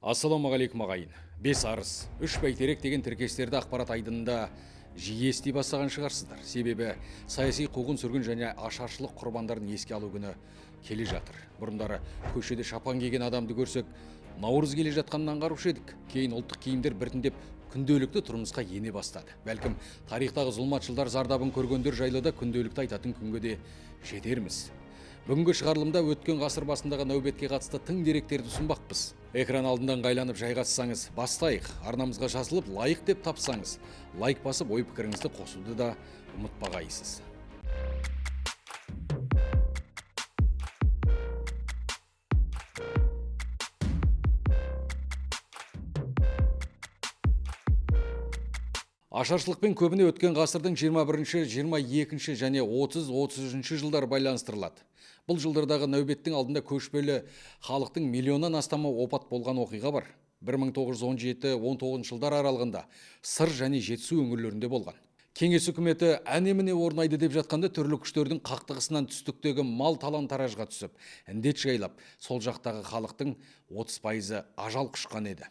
Ассалаумағалейкум ағайын. 5 арыс, 3 бәйтерек деген тіркестерді ақпарат айдынында жиі ести бастаған шығарсыздар. Себебі саяси қуғын сүргін және ашаршылық құрбандарын еске алу күні келе жатыр. Бұрындары көшеде шапан киген адамды көрсек, Наурыз келе жатқанын аңғарушы едік. Кейін ұлттық киімдер біртіндеп күнделікті тұрмысқа ене бастады. Бәлкім тарихтағы зұлматшылдар зардабын көргендер жайлы да күнделікті айтатын күнге де жетерміз. Бүгінгі шығарылымда өткен ғасыр басындағы нәубетке қатысты тың деректерді ұсынбақпыз. Экран алдынан қайланып жайғасаңыз, бастайық. Арнамызға жазылып, лайк деп тапсаңыз, лайк басып, ой пікіріңізді қосуды да ұмытпағайсыз. Ашаршылықпен көбіне өткен ғасырдың 21-ші, 22-ші және 30-33-ші жылдар байланыстырылады. Бұл жылдардағы нәубеттің алдында көшпелі халықтың миллионнан астамы опат болған оқиға бар. 1917-19 жылдар аралығында Сыр және Жетісу өңірлерінде болған. Кеңес үкіметі әне-міне орнайды деп жатқанда түрлі күштердің қақтығысынан түстіктегі мал талан-таражға түсіп, індет жайлап, сол жақтағы халықтың 30% ажал құшқан еді.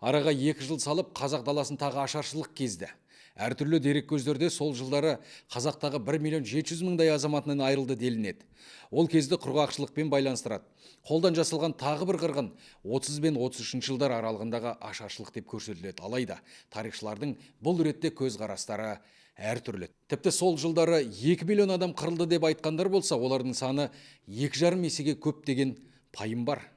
Араға 2 жыл салып, қазақ даласын тағы ашаршылық кезді. Әртүрлі дерек көздерде сол жылдары қазақтағы 1.700.000 азаматынан айырылды делінеді. Ол кезді құрғақшылықпен байланыстырады. Қолдан жасалған тағы бір қырғын 30 бен 33 жылдар аралығындағы ашаршылық деп көрсетіледі. Алайда тарихшылардың бұл ретте көзқарастары әртүрлі. Тіпті сол жылдары 2 миллион адам қырылды деп айтқандар болса, олардың саны 2,5 есеге көп деген пайым бар.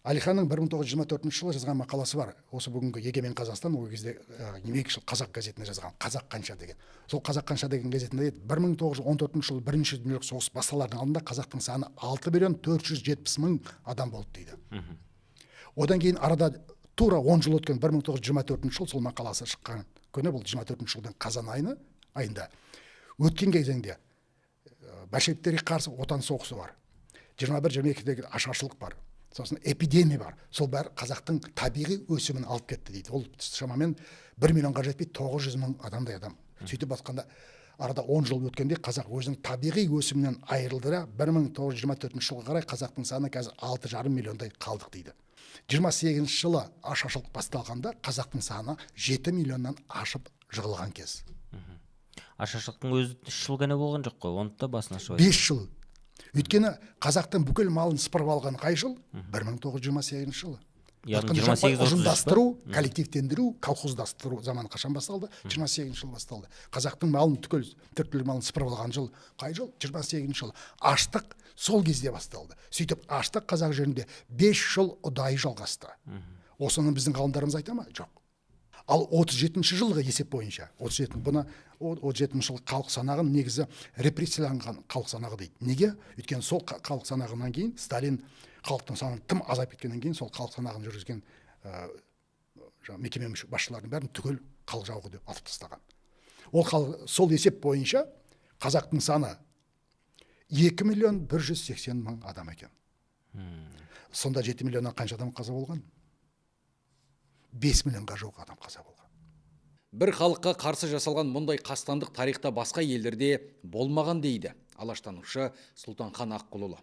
Әлиханның 1924 жылы жазған мақаласы бар. Осы бүгінгі Егемен Қазақстан, ол кезде еңбекшіл Қазақ газетіне жазған, Қазақ қанша деген. Сол Қазақ қанша деген газетінде 1914 жылы бірінші дүниежүзілік соғыс басталардың алдында қазақтың саны 6.470.000 адам болды дейді. Одан кейін арада тура 10 жыл өткен 1924 жыл сол мақаласы шыққан күні, бұл 24 жылдың қазан айында. Өткен кезеңде большевиктерге қарсы отан соғысы бар. 21-22-дегі ашаршылық бар. Сосын эпидемия бар. Сол бәрі қазақтың табиғи өсімін алып кетті дейді. Ол шамамен 1 миллионға жетпей 900.000 адамдай адам. Сөйтіп басқанда арада 10 жыл өткенде қазақ өзінің табиғи өсімінен айырылды да 1924 жылға қарай қазақтың саны қазір 6,5 миллиондай қалдық дейді. 28 жылы ашаршылық басталғанда қазақтың саны 7 миллионнан ашып жығылған кез. Ашаршылықтың өзі 3 жыл ғана болған жоқ қой, оны да басына шығып. 5 жыл. Өйткені қазақтың бүкіл малын сыпырып алған қай жыл? 1928 жылы. Яғни 28 ұжымдастыру, коллективтендіру, колхоздастыру заманы қашан басталды? 28 жыл басталды. Қазақтың малын түрлі малын сыпырып алған жыл қай жыл? 28 жыл. Аштық сол кезде басталды. Сөйтіп аштық қазақ жерінде 5 жыл ұдайы жалғасты. Осыны біздің ғалымдарымыз айта ма? Жоқ. Ал 37 жылғы есеп бойынша, 37 жылғы халық санағын негізі репрессияланған халық санағы дейді. Неге? Өйткені сол халық санағынан кейін Сталин халықтың санын тым азайып кеткеннен кейін сол халық санағын жүргізген мекеме басшыларының бәрін түгел халық жауы деп атып тастаған. Сол есеп бойынша қазақтың саны 2.180.000 адам екен. Сонда 7 миллионнан қанша адам қаза болған? 5 миллионға жуық адам қаза болған. Бір халыққа қарсы жасалған мұндай қастандық тарихта басқа елдерде болмаған дейді алаштанушы Сұлтанхан Аққұлұлы.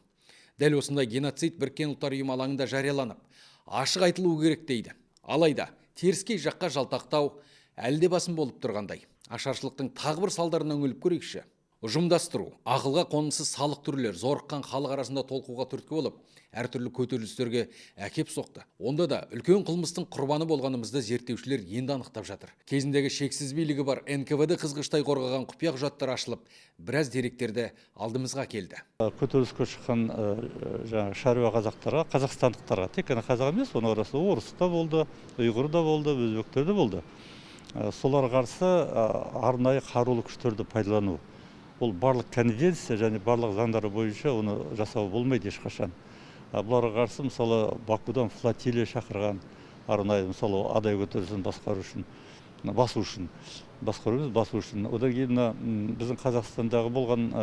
Дәл осындай геноцид Біріккен ұлттар ұйымы алаңында жарияланып, ашық айтылуы керек дейді. Алайда теріскей жаққа жалтақтау әлде басым болып тұрғандай. Ашаршылықтың тағы бір салдарынан үңіліп көрейікші. Ұжымдастыру, ақылға қонымсыз салық түрлер зорыққан халық арасында толқуға түрткі болып, әртүрлі көтерілістерге әкеп соқты. Онда да үлкен қылмыстың құрбаны болғанымызды зерттеушілер енді анықтап жатыр. Кезіндегі шексіз билігі бар НКВД қызғыштай қорғаған құпия құжаттар ашылып, біраз деректерді алдымызға келді. Көтеріліске шыққан шаруа қазақтарға, қазақстандықтарға, тек қана қазақ емес, оның арасында орыс та болды, ұйғыр да болды, өзбектер де болды. Соларға қарсы арнайы қарулы күштерді пайдалану. Ол барлық конвенция және барлық заңдары бойынша оны жасау болмайды ешқашан. Бұларға қарсы мысалы Бакудан флотилия шақырған, арнайы мысалы адай көтерілісін басу үшін. Одан кейін біздің Қазақстандағы болған,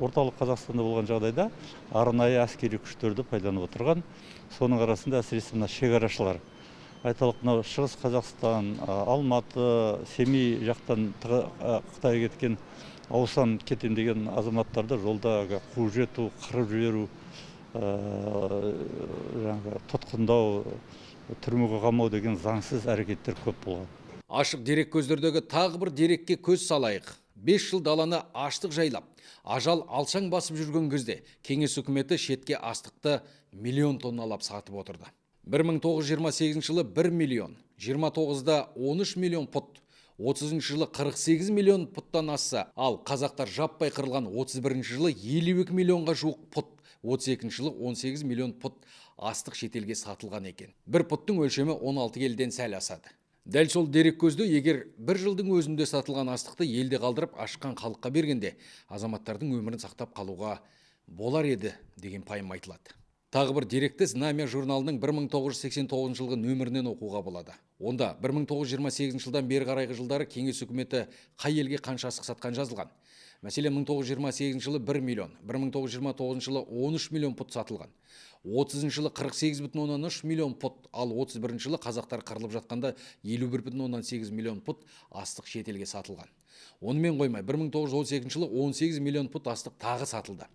орталық Қазақстанда болған жағдайда арнайы әскери күштерді пайдаланып отырған. Соның арасында әсіресе мына шекарашылар. Айталық, мынау Шығыс Қазақстан, Алматы, Семей жақтан Қытайға кеткен аусан кетем деген азаматтарды жолда қуып жету, қырып жіберу, тұтқындау, түрмеге қамау деген заңсыз әрекеттер көп болған. Ашық дерек көздердегі тағы бір дерекке көз салайық. 5 жыл даланы аштық жайлап, ажал алшаң басып жүрген кезде кеңес үкіметі шетке астықты миллион тонналап сатып отырды. 1928 жылы 1 миллион, 29-да 13 миллион пұт, 30 жылы 48 миллион пұттан асса, ал қазақтар жаппай қырылған 31 жылы 52 миллионға жуық пұт, 32 жылы 18 миллион пұт астық шетелге сатылған екен. Бір пұттың өлшемі 16 келіден сәл асады. Дәл сол дерек көзді егер бір жылдың өзінде сатылған астықты елде қалдырып ашқан халыққа бергенде, азаматтардың өмірін сақтап қалуға болар еді деген пайым айтылады. Тағы бір деректі Знамя журналының 1989 жылғы нөмірінен оқуға болады. Онда 1928 жылдан бері қарайғы жылдары кеңес үкіметі қай елге қанша астық сатқан жазылған. Мәселен, 1928 жылы 1 миллион, 1929 жылы 13 миллион пұт сатылған. 30 жылы 48,3 миллион пұт, ал 31 жылы қазақтар қырылып жатқанда 51,8 миллион пұт астық шетелге сатылған. Онымен қоймай, 1918 жылы 18 миллион пұт астық тағы сатылды.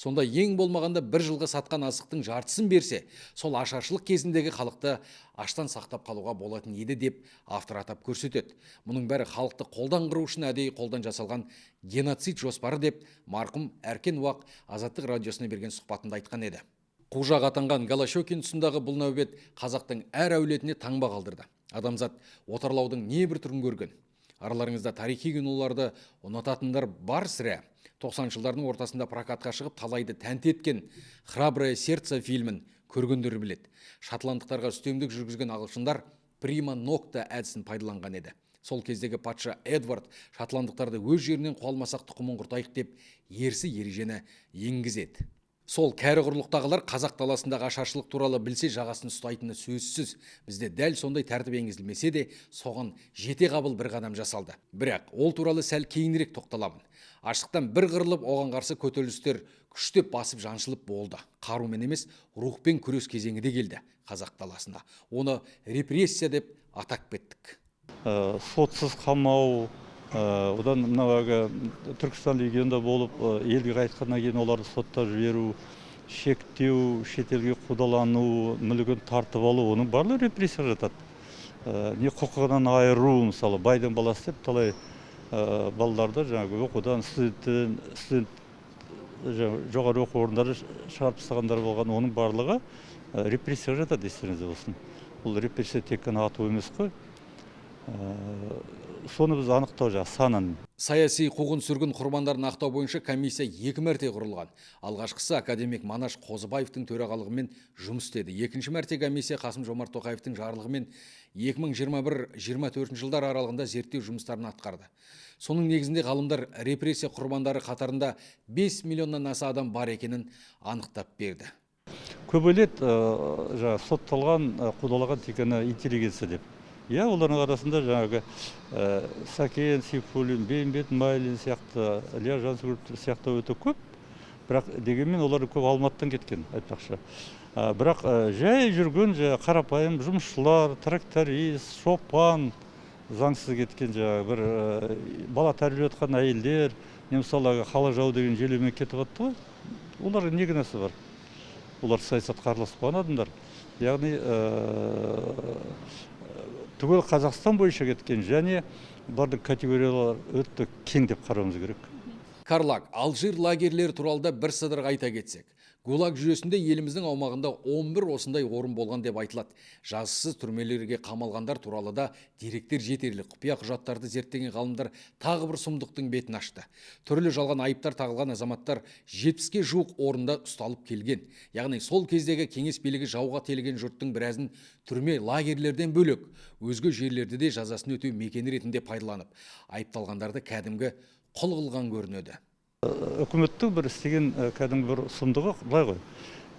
Сонда ең болмағанда бір жылға сатқан астықтың жартысын берсе, сол ашаршылық кезіндегі халықты аштан сақтап қалуға болатын еді деп автор атап көрсетеді. Мұның бәрі халықты қолдан қыру үшін әдейі қолдан жасалған геноцид жоспары деп марқұм Әркен Уақ Азаттық радиосына берген сұхбатында айтқан еді. Қужақ атанған Голощекин тұсындағы бұл нәубет қазақтың әр әулетіне таңба қалдырды. Адамзат отарлаудың небір түрін көрген. Араларыңызда тарихи киноларды ұнататындар бар сірә. 90 жылдардың ортасында прокатқа шығып талайды тәнті еткен «Храброе сердце» фильмін көргендер біледі. Шотландықтарға үстемдік жүргізген ағылшындар прима нокта әдісін пайдаланған еді. Сол кездегі патша Эдвард шотландықтарды өз жерінен қуалмасақ тұқымын құртайық деп ерсі ережені енгізеді. Сол кәрі құрлықтағылар қазақ даласындағы ашаршылық туралы білсе жағасын ұстайтыны сөзсіз. Бізде дәл сондай тәртіп енгізілмесе де, соған жете қабыл бір қадам жасалды. Бірақ ол туралы сәл кейінірек тоқталамын. Аштықтан бір қырылып, оған қарсы көтерілістер күштеп басып жаншылып болды. Қарумен емес, рухпен күрес кезеңі де келді қазақ даласында. Оны репрессия деп атап кеттік. Сотсыз қамау, одан мынау Түркістан легионда болып елге қайтқаннан кейін оларды сотта жіберу, шектеу, шетелге қудалану, мүлігін тартып алу, оның барлығы репрессия жатады. Не құқығынан айыру, мысалы байдың баласы деп талай балаларды жаңағы оқудан студент жоғары оқу орындары шығарып тастағандар болған, оның барлығы репрессия жатады, естеріңізде болсын. Бұл репрессия тек қана ату емес қой. Соны біз анықтау санын. Саяси қуғын сүргін құрбандарын ақтау бойынша комиссия 2 мәрте құрылған. Алғашқысы академик Манаш Қозыбаевтың төрағалығымен жұмыс істеді. Екінші мәрте комиссия Қасым-Жомарт Тоқаевтың жарлығымен 2021-24 жылдар аралығында зерттеу жұмыстарын атқарды. Соның негізінде ғалымдар репрессия құрбандары қатарында 5 миллионнан аса адам бар екенін анықтап берді. Көбелет сотталған, қудалаған тек қана интеллигенция деп. Олардың арасында жаңағы Сәкен, Сейфуллин, Бейімбет Майлин сияқты, Илья Жансүгіров сияқты өте көп. Бірақ дегенмен олар көп Алматыдан кеткен, айтпақшы. Бірақ жай жүрген қарапайым жұмысшылар, тракторист, шопан, заңсыз кеткен бір бала тәрбиелеп жатқан әйелдер, мысалы халық жау деген желеумен кетіп жатты ғой. Оларға не кінәсі бар? Олар саясатқа араласып қалған адамдар. Яғни түгел Қазақстан бойынша кеткен, және бұлардың категориялары өте кең деп қарауымыз керек. Карлаг, Алжир лагерлері туралы да бір сыдырғы айта кетсек. ГУЛАГ жүйесінде еліміздің аумағында 11 осындай орын болған деп айтылады. Жазықсыз түрмелерге қамалғандар туралы да деректер жетерлік. Құпия құжаттарды зерттеген ғалымдар тағы бір сұмдықтың бетін ашты. Түрлі жалған айыптар тағылған азаматтар 70-ке жуық орында ұсталып келген. Яғни сол кездегі кеңес билігі жауға телген жұрттың біразын түрме лагерлерден бөлек өзге жерлерде де жазасын өтеу мекені ретінде пайдаланып, айыпталғандарды кәдімгі құл қылған көрінеді. Үкіметтің бір істеген кәдімгі бір сұмдығы былай ғой.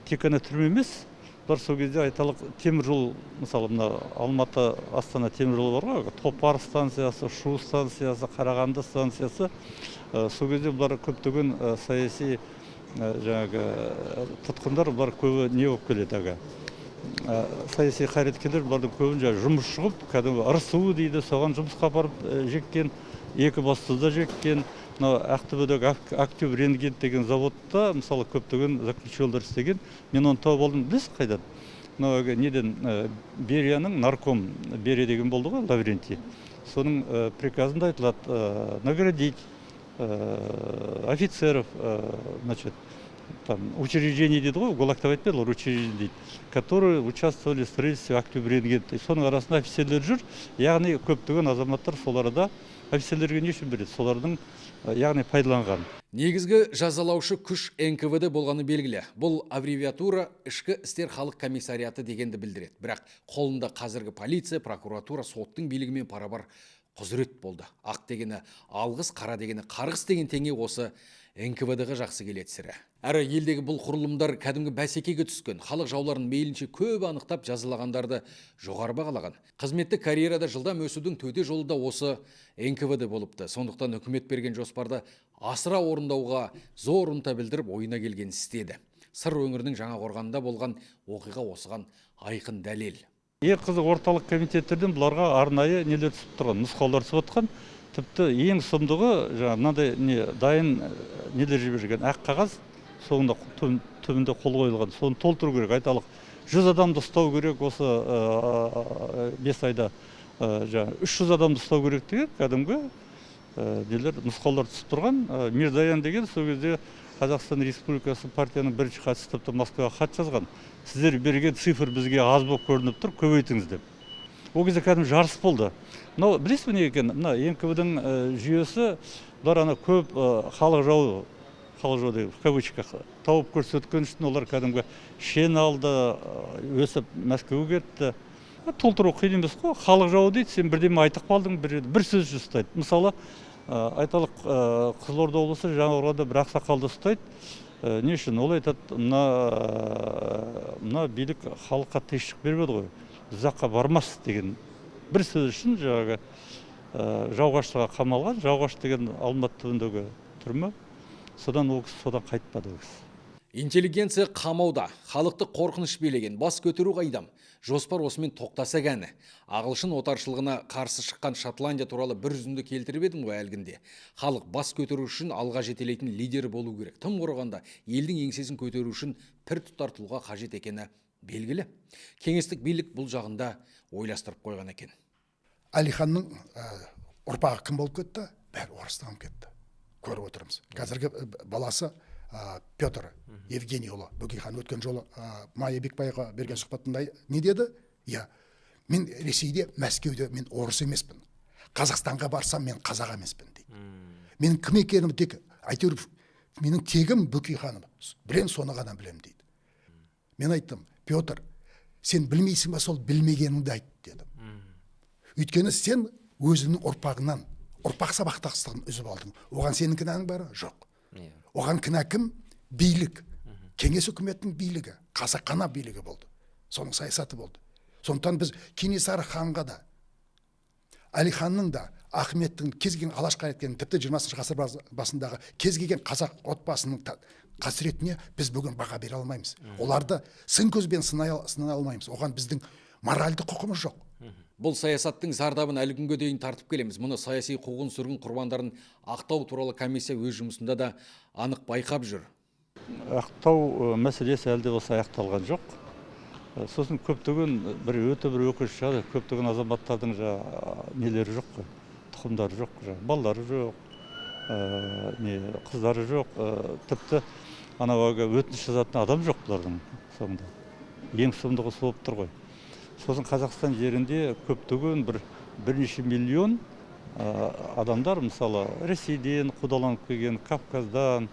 Тек қана түрме емес, бұлар сол кезде айталық темір жол, мысалы мына Алматы Астана темір жолы бар ғой, Топар станциясы, Шу станциясы, Қарағанды станциясы. Сол кезде бұлар көптеген саяси жаңағы тұтқындар бұлар көбі не болып келеді. Саяси қайраткерлер бұлардың көбін жұмыс шығып, кәдімгі ырысу дейді, соған жұмысқа апарып жеккен, Екібастұзда жеккен. Ақтөбедегі Актив рентген деген заводта мысалы көптеген заключендар істеген. Мен оны тауып алдым, білесіз қайдан? мына неден Берияның нарком Берия деген болды ғой, Лаврентий. Соның приказында айтылады наградить офицеров, значит, там, учреждений дейді ғой, ГУЛАГта айтпайды, олар учреждений дейді, которые участвовали в строительстве Октябрь. Соның арасында офицерлер жүр, яғни көптеген азаматтар солар да офицерлерге не үшін береді, солардың яғни пайдаланған. Негізгі жазалаушы күш НКВД болғаны белгілі. Бұл аббревиатура ішкі істер халық комиссариаты дегенді білдіреді. Бірақ қолында қазіргі полиция, прокуратура, соттың билігімен пара-бар құзырет болды. Ақ дегені алғыс, қара дегені қарғыс деген теңе осы НКВД-ға жақсы келеді сірә. Әрі елдегі бұл құрылымдар кәдімгі бәсекеге түскен. Халық жауларын мейлінше көп анықтап жазалағандарды жоғары бағалаған. Қызметтік карьерада жылдам өсудің төте жолы да осы НКВД болыпты. Сондықтан үкімет берген жоспарды асыра орындауға зор ынта білдіріп ойына келген істеді. Сыр өңірінің Жаңақорғанында болған оқиға осыған айқын дәлел. Ең қызық, орталық комитеттерден бұларға арнайы нелер түсіп тұрған, нұсқаулар түсіп отқан. Тіпті ең сұмдығы мынандай дайын нелер жіберген ақ қағаз, соңында түбінде қол қойылған, соны толтыру керек. Айталық 100 адамды ұстау керек, осы 5 айда 300 адамды ұстау керек деген кәдімгі нелер нұсқаулар түсіп тұрған. Мирзаян деген сол кезде Қазақстан Республикасы партияның бірінші хатшысы, тіпті Москваға хат жазған. Сіздер берген цифр бізге аз болып көрініп тұр, көбейтіңіз деп. Ол кезде кәдімгі жарыс болды. Мынау білесіз бе не екен? Мына НКВД-дің жүйесі, бұлар ана көп халық жауы деп в кавычках тауып көрсеткен үшін олар кәдімгі шен алды, өсіп Мәскеуге кетті. Толтыру қиын емес қой. Халық жауы дейді, сен бірдеме айтып қалдың, бір сөз ұстайды. Мысалы, айталық Қызылорда облысы Жаңақорғанда бір ақсақалды ұстайды. Не үшін? Ол айтады, мына билік халыққа тыныштық бермеді ғой, ұзаққа бармас деген бір сөз үшін жаңағы Жауғаштыға қамалған. Жауғаш деген Алматы түбіндегі түрме. Содан ол кісі содан қайтпады ол кісі. Интеллигенция қамауда, халықты қорқыныш билеген, бас көтеру қайдам. Жоспар осымен тоқтаса кәні. Ағылшын отаршылығына қарсы шыққан Шотландия туралы бір үзінді келтіріп едім ғой әлгінде. Халық бас көтеру үшін алға жетелейтін лидер болу керек. Тым құрығанда елдің еңсесін көтеру үшін пір тұтартуға қажет екені белгілі. Кеңестік билік бұл жағында ойластырып қойған екен. Әлиханның ұрпағы кім болып кетті? Бәрі орыстанып кетті. Көріп отырмыз. Қазіргі баласы Петр Евгений ұлы Бөкейхан өткен жолы Майя Бекбайға берген сұхбатында не деді? Я, мен Ресейде, Мәскеуде мен орыс емеспін. Қазақстанға барсам мен қазақ емеспін дейді. Мен кім екенім тек әйтеуір менің тегім Бөкейханым. Білем, соны ғана білем дейді. Мен айттым, Петр, сен білмейсің ба, сол білмегеніңді айт дедім. Өйткені сен өзіңнің ұрпағынан ұрпақ сабақтастығын үзіп алдың. Оған сенің кінәң бар? Жоқ. Оған кінә кім? Билік. Кеңес үкіметінің билігі, қасақана билігі болды. Соның саясаты болды. Сондықтан біз Кенесары ханға да, Әлиханның да, Ахметтің кез келген алаш қайраткерінің, тіпті 20 ғасыр басындағы кез келген қазақ отбасының қасіретіне біз бүгін баға бере алмаймыз. Оларды сын көзбен сынай алмаймыз. Оған біздің моральды құқымыз жоқ. Бұл саясаттың зардабын әлі күнге дейін тартып келеміз. Мұны саяси қуғын-сүргін құрбандарын ақтау туралы комиссия өз жұмысында да анық байқап жүр. Ақтау мәселесі әлде болса аяқталған жоқ. Сосын көптеген өте өкініш жағдай, көптеген азаматтардың нелері жоқ, тұқымдары жоқ, балалары жоқ, қыздары жоқ, тіпті анауға өтініш жазатын адам жоқ бұлардың соңында. Ең сұмдығы сол болып тұр ғой. Сосын Қазақстан жерінде көптеген бірнеше миллион адамдар, мысалы Ресейден қудаланып келген, Кавказдан,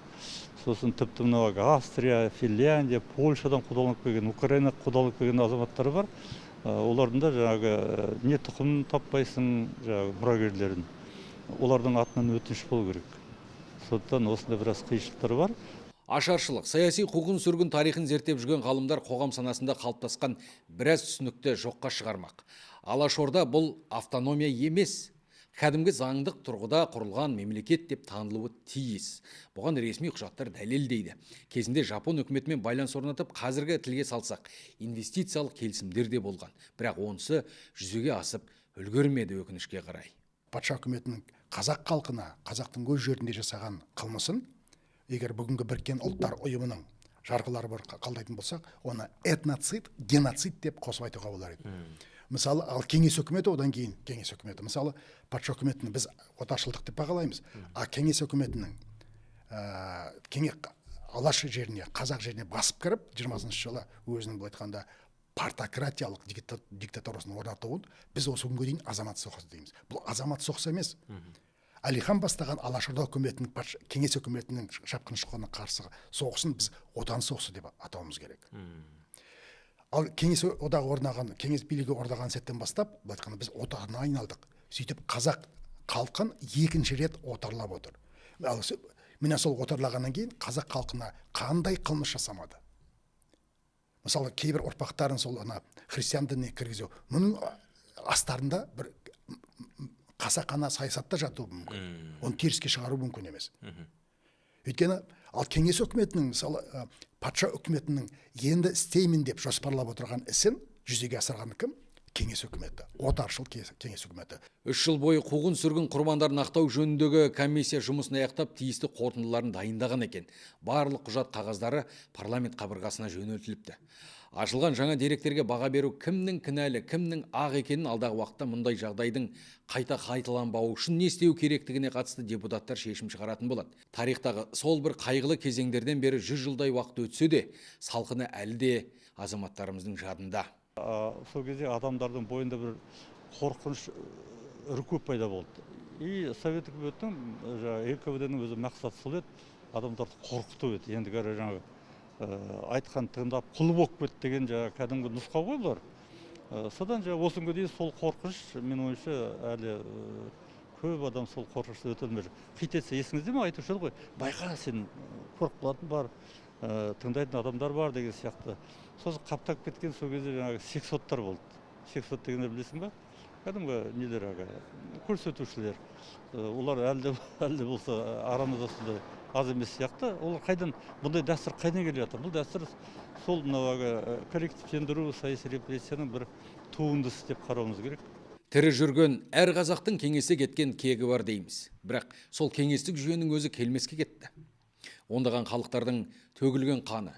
сосын тіпті Австрия, Финляндия, Польшадан қудаланып келген, Украина қудаланып келген азаматтары бар. Олардың да жаңағы не тұқымын таппайсың, жаңағы мұрагерлерін. Олардың атынан өтініш болу керек. Сондықтан осында біраз қиыншылықтар бар. Ашаршылық, саяси қуғын-сүргін тарихын зерттеп жүрген ғалымдар қоғам санасында қалыптасқан біраз түсінікті жоққа шығармақ. Алашорда бұл автономия емес, кәдімгі заңдық тұрғыда құрылған мемлекет деп танылуы тиіс. Бұған ресми құжаттар дәлелдейді. Кезінде Жапон үкіметімен байланыс орнатып, қазіргі тілге салсақ, инвестициялық келісімдер де болған. Бірақ онысы жүзеге асып үлгермеді өкінішке қарай. Патша үкіметінің қазақ халқына, қазақтың өз жерінде жасаған қылмысын егер бүгінгі біріккен ұлттар ұйымының жарғылары бар қалдайтын болсақ, оны этноцид, геноцид деп қосып айтуға болар еді. Мысалы, ал кеңес үкіметі, одан кейін кеңес үкіметі. Мысалы, патша үкіметінің біз отаршылдық деп бағалаймыз. А кеңес үкіметінің Алаш жеріне, қазақ жеріне басып кіріп, 20-шы жылы өзінің бұл айтқанда партократиялық диктатурасын орнатуын біз осы күнге дейін азамат соғысы дейміз. Бұл азамат соғысы емес. Әлихан бастаған Алашорда үкіметінің, кеңес үкіметінің шапқыншылығына қарсы соғысын біз отан соғысы деп атауымыз керек. Ал кеңес одағы орнаған, кеңес билігі орнаған сәттен бастап, бұл айтқанда біз отарына айналдық. Сөйтіп қазақ халқын екінші рет отарлап отыр. Міне сол отарлағаннан кейін қазақ халқына қандай қылмыс жасамады. Мысалы, кейбір ұрпақтарын сол христиан дініне кіргізу, мұның астарында бір қасақана саясатта жатуы мүмкін. Оны теріске шығару мүмкін емес. Өйткені ал кеңес үкіметінің, мысалы, патша үкіметінің енді істеймін деп жоспарлап отырған ісін жүзеге асырған кім? Кеңес үкіметі, отаршыл кеңес үкіметі. 3 жыл бойы қуғын сүргін құрбандарын ақтау жөніндегі комиссия жұмысын аяқтап тиісті қорытындыларын дайындаған екен. Барлық құжат қағаздары парламент қабырғасына жөнелтіліпті. Ашылған жаңа деректерге баға беру кімнің кінәлі, кімнің ақ екенін алдағы уақытта мұндай жағдайдың қайта қайталанбауы үшін не істеу керектігіне қатысты депутаттар шешім шығаратын болады. Тарихтағы сол бір қайғылы кезеңдерден бері 100 жылдай уақыт өтсе де, салқыны әлі де азаматтарымыздың жадында. Сол кезде адамдардың бойында бір қорқыныш үркіп пайда болды. И совет үкіметтің НКВД-нің өзі мақсаты сол еді, адамдарды қорқыту еді. Ендігәрі айтқан тыңдап құл болып кетті деген кәдімгі нұсқа ғой бұлар. Содан осы күнге дейін сол қорқыныш, мен ойымша, әлі көп адам сол қорқынышты өте алмай жүр. Қит етсе, есіңізде ме айтушы еді ғой, байқа сен қорқып қалатын бар, тыңдайтын адамдар бар деген сияқты. Сосын қаптап кеткен сол кезде сексоттар болды. Сексот дегенді білесің ба? Кәдімгі нелер көрсетушілер. Олар әлі болса арамызда сондай аз емес сияқты. Олар қайдан, бұндай дәстүр қайдан келе жатыр? Бұл дәстүр сол коллективтендіру, саяси репрессияның бір туындысы деп қарауымыз керек. Тірі жүрген әр қазақтың кеңесе кеткен кегі бар дейміз. Бірақ сол кеңестік жүйенің өзі келмеске кетті. Ондаған халықтардың төгілген қаны,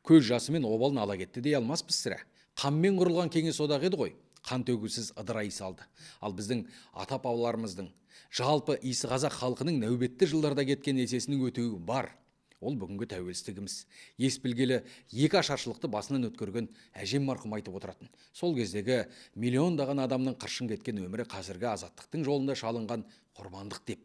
көз жасымен обалын ала кетті дей алмаспыз сірә. Қанмен құрылған кеңес одағы еді ғой, қан төгусіз ыдырай салды. Ал біздің ата-бабаларымыздың, жалпы исі қазақ халқының нәубетті жылдарда кеткен есесінің өтеуі бар. Ол бүгінгі тәуелсіздігіміз. Ес білгелі екі ашаршылықты басынан өткерген әжем марқұм айтып отыратын. Сол кездегі миллиондаған адамның қыршын кеткен өмірі қазіргі азаттықтың жолында шалынған құрбандық деп.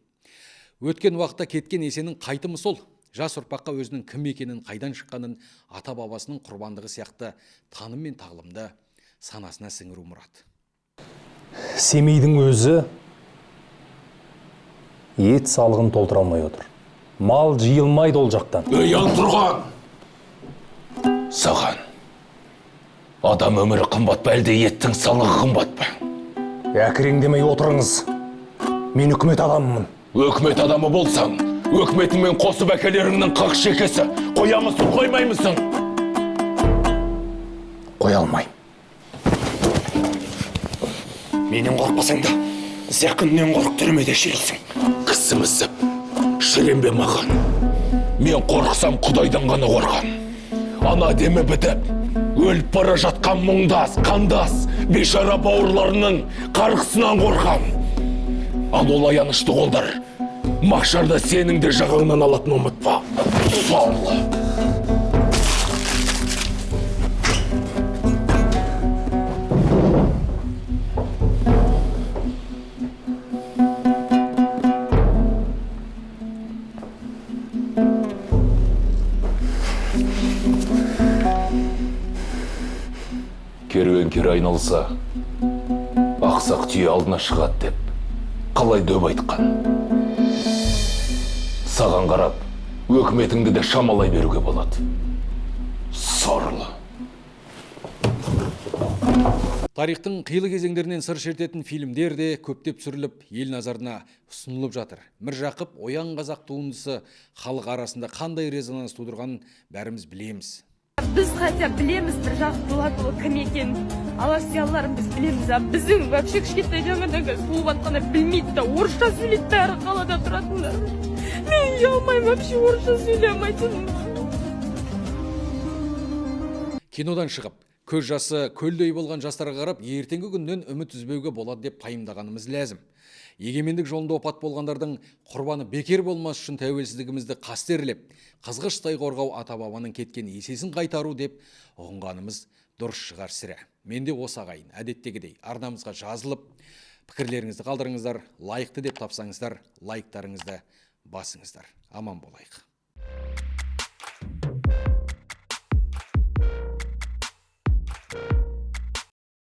Өткен уақытта кеткен есенің қайтымы сол. Жас ұрпаққа өзінің кім екенін, қайдан шыққанын, ата-бабасының құрбандығы сияқты таным мен тағылымды санасына сіңіру мұрат. Семейдің өзі ет салығын толтыра алмай отыр. Мал жиылмайды ол жақтан. Ей Алтұрған! Саған адам өмірі қымбат па, әлде еттің салығы қымбат па? Әкіреңдемей отырыңыз. Мен үкімет адамымын. Өкімет адамы болсаң, өкіметіңмен қосып әкелеріңнің қақ шекесі қоямысың, қоймаймысың? Қоя алмайым. Менен қорқпасаң да, зәкіннен қорық түрмеде шірілсің. Кісімізіп, шіренбе маған. Мен қорқсам Құдайдан ғана қорқам. Ана демі бітіп, өліп бара жатқан мұңдас, қандас, бейшара бауырларының қарғысынан қорқам. Ал ол аянышты қолдар махшарда сенің де жағаңнан алатын ұмытпа. Сорлы. Керуен кері айналса, ақсақ түйе алдына шығады деп қалай дөп айтқан. Саған қарап, өкіметіңді де шамалай беруге болады. Сорлы. Тарихтың қилы кезеңдерінен сыр шертетін фильмдер де көптеп түсіріліп, ел назарына ұсынылып жатыр. Міржақып Оян қазақ туындысы халық арасында қандай резонанс тудырғанын бәріміз білеміз. Біз хотя білеміз Міржақып Дулатұлы кім екенін, алашияларын біз білеміз, біздің вообще кішкентай жаңадағы туып атқанда білмейді да, орысша сөйлейді бәрі қалада тұратындар. Мен ұялмаймын, вообще орысша сөйлей алмайтын. Кинодан шығып, көз жасы көлдей болған жастарға қарап, ертеңгі күннен үміт үзбеуге болады деп пайымдағанымыз ләзім. Егемендік жолында опат болғандардың құрбаны бекер болмас үшін тәуелсіздігімізді қастерлеп, қызғыштай қорғау ата-бабаның кеткен есесін қайтару деп ұғынғанымыз дұрыс шығар сірә. Менде осы ағайын, әдеттегідей арнамызға жазылып, пікірлеріңізді қалдырыңыздар, лайықты деп тапсаңыздар, лайктарыңызды басыңыздар. Аман болайық.